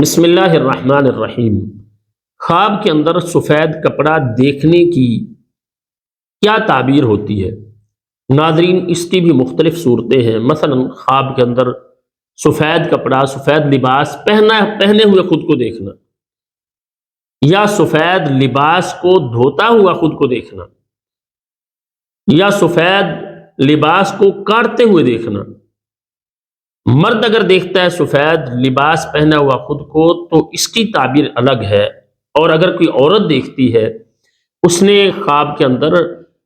بسم اللہ الرحمن الرحیم۔ خواب کے اندر سفید کپڑا دیکھنے کی کیا تعبیر ہوتی ہے؟ ناظرین، اس کی بھی مختلف صورتیں ہیں۔ مثلا خواب کے اندر سفید کپڑا، سفید لباس پہنے ہوئے خود کو دیکھنا، یا سفید لباس کو دھوتا ہوا خود کو دیکھنا، یا سفید لباس کو کاٹتے ہوئے دیکھنا۔ مرد اگر دیکھتا ہے سفید لباس پہنا ہوا خود کو تو اس کی تعبیر الگ ہے، اور اگر کوئی عورت دیکھتی ہے اس نے خواب کے اندر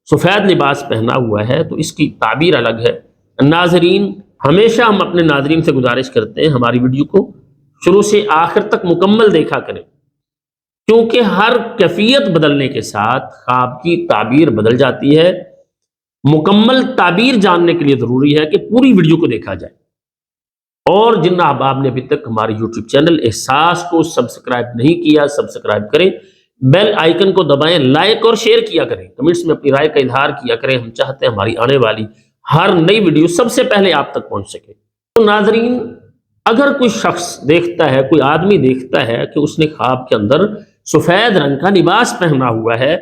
سفید لباس پہنا ہوا ہے تو اس کی تعبیر الگ ہے۔ ناظرین، ہمیشہ ہم اپنے ناظرین سے گزارش کرتے ہیں ہماری ویڈیو کو شروع سے آخر تک مکمل دیکھا کریں، کیونکہ ہر کیفیت بدلنے کے ساتھ خواب کی تعبیر بدل جاتی ہے۔ مکمل تعبیر جاننے کے لیے ضروری ہے کہ پوری ویڈیو کو دیکھا جائے۔ اور جن احباب نے ابھی تک ہمارے یوٹیوب چینل احساس کو سبسکرائب نہیں کیا، سبسکرائب کریں، بیل آئیکن کو دبائیں، لائک اور شیئر کیا کریں، کمنٹس میں اپنی رائے کا اظہار کیا کریں۔ ہم چاہتے ہیں ہماری آنے والی ہر نئی ویڈیو سب سے پہلے آپ تک پہنچ سکے۔ تو ناظرین، اگر کوئی شخص دیکھتا ہے، کوئی آدمی دیکھتا ہے کہ اس نے خواب کے اندر سفید رنگ کا لباس پہنا ہوا ہے،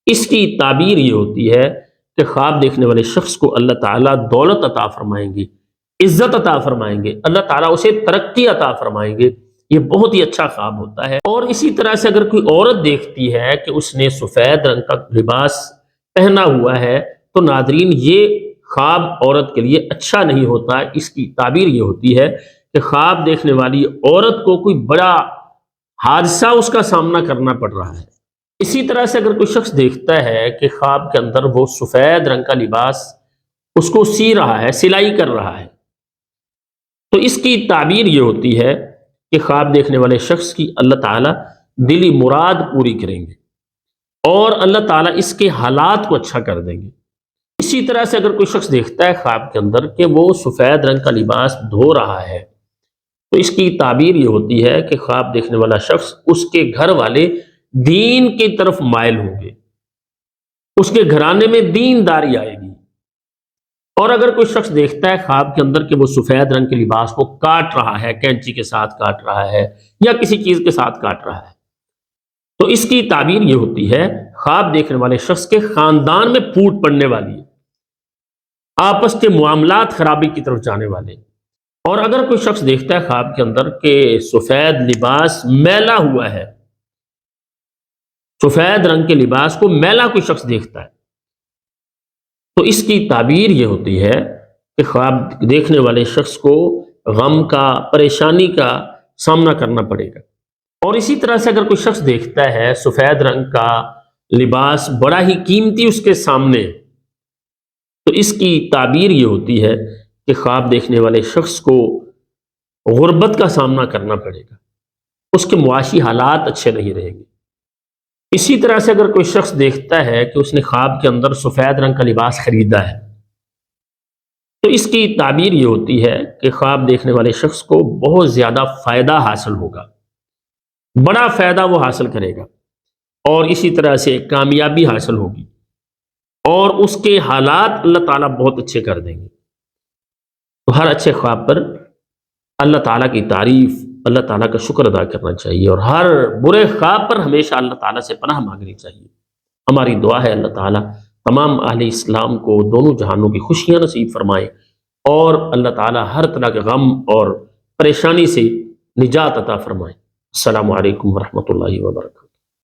اس کی تعبیر یہ ہوتی ہے کہ خواب دیکھنے والے شخص کو اللہ تعالیٰ دولت عطا فرمائیں گے، عزت عطا فرمائیں گے، اللہ تعالیٰ اسے ترقی عطا فرمائیں گے۔ یہ بہت ہی اچھا خواب ہوتا ہے۔ اور اسی طرح سے اگر کوئی عورت دیکھتی ہے کہ اس نے سفید رنگ کا لباس پہنا ہوا ہے تو ناظرین، یہ خواب عورت کے لیے اچھا نہیں ہوتا۔ اس کی تعبیر یہ ہوتی ہے کہ خواب دیکھنے والی عورت کو کوئی بڑا حادثہ اس کا سامنا کرنا پڑ رہا ہے۔ اسی طرح سے اگر کوئی شخص دیکھتا ہے کہ خواب کے اندر وہ سفید رنگ کا لباس اس کو سی رہا ہے، سلائی کر رہا ہے، تو اس کی تعبیر یہ ہوتی ہے کہ خواب دیکھنے والے شخص کی اللہ تعالیٰ دلی مراد پوری کریں گے، اور اللہ تعالیٰ اس کے حالات کو اچھا کر دیں گے۔ اسی طرح سے اگر کوئی شخص دیکھتا ہے خواب کے اندر کہ وہ سفید رنگ کا لباس دھو رہا ہے تو اس کی تعبیر یہ ہوتی ہے کہ خواب دیکھنے والا شخص، اس کے گھر والے دین کی طرف مائل ہوں گے، اس کے گھرانے میں دینداری آئے گی۔ اور اگر کوئی شخص دیکھتا ہے خواب کے اندر کہ وہ سفید رنگ کے لباس کو کاٹ رہا ہے، کینچی کے ساتھ کاٹ رہا ہے یا کسی چیز کے ساتھ کاٹ رہا ہے، تو اس کی تعبیر یہ ہوتی ہے خواب دیکھنے والے شخص کے خاندان میں پھوٹ پڑنے والی ہے، آپس کے معاملات خرابی کی طرف جانے والے۔ اور اگر کوئی شخص دیکھتا ہے خواب کے اندر کہ سفید لباس میلا ہوا ہے، سفید رنگ کے لباس کو میلا کوئی شخص دیکھتا ہے، تو اس کی تعبیر یہ ہوتی ہے کہ خواب دیکھنے والے شخص کو غم کا، پریشانی کا سامنا کرنا پڑے گا۔ اور اسی طرح سے اگر کوئی شخص دیکھتا ہے سفید رنگ کا لباس بڑا ہی قیمتی اس کے سامنے، تو اس کی تعبیر یہ ہوتی ہے کہ خواب دیکھنے والے شخص کو غربت کا سامنا کرنا پڑے گا، اس کے معاشی حالات اچھے نہیں رہیں گے۔ اسی طرح سے اگر کوئی شخص دیکھتا ہے کہ اس نے خواب کے اندر سفید رنگ کا لباس خریدا ہے تو اس کی تعبیر یہ ہوتی ہے کہ خواب دیکھنے والے شخص کو بہت زیادہ فائدہ حاصل ہوگا، بڑا فائدہ وہ حاصل کرے گا، اور اسی طرح سے کامیابی حاصل ہوگی، اور اس کے حالات اللہ تعالیٰ بہت اچھے کر دیں گے۔ تو ہر اچھے خواب پر اللہ تعالیٰ کی تعریف، اللہ تعالیٰ کا شکر ادا کرنا چاہیے، اور ہر برے خواب پر ہمیشہ اللہ تعالیٰ سے پناہ مانگنی چاہیے۔ ہماری دعا ہے اللہ تعالیٰ تمام اہل اسلام کو دونوں جہانوں کی خوشیاں نصیب فرمائے، اور اللہ تعالیٰ ہر طرح کے غم اور پریشانی سے نجات عطا فرمائے۔ السلام علیکم ورحمۃ اللہ وبرکاتہ۔